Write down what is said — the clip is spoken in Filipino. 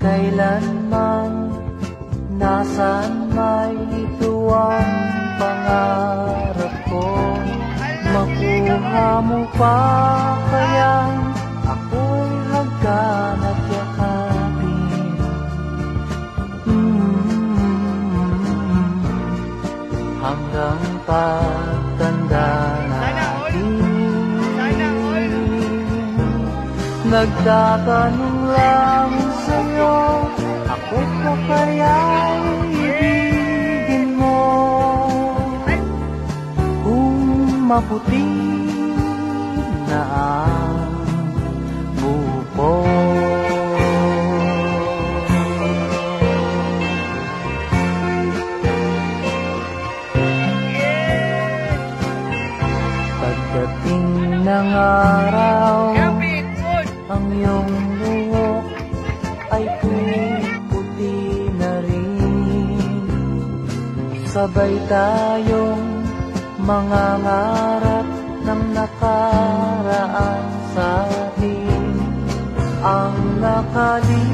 Kailanman, nasaan may ito ang pangarap ko. Makuha mo pa kaya ako'y hagkan at yakapin. Hanggang pagtanda natin. Nagtatanong lang sa'yo, ako pa kaya'y ibigin mo? Kung maputi na ang buko. Pagdating ng araw, ang iyong buhok ay puputi na rin. Sabay tayong mangangarap ng nakaraan sa atin. Ang nakalimutan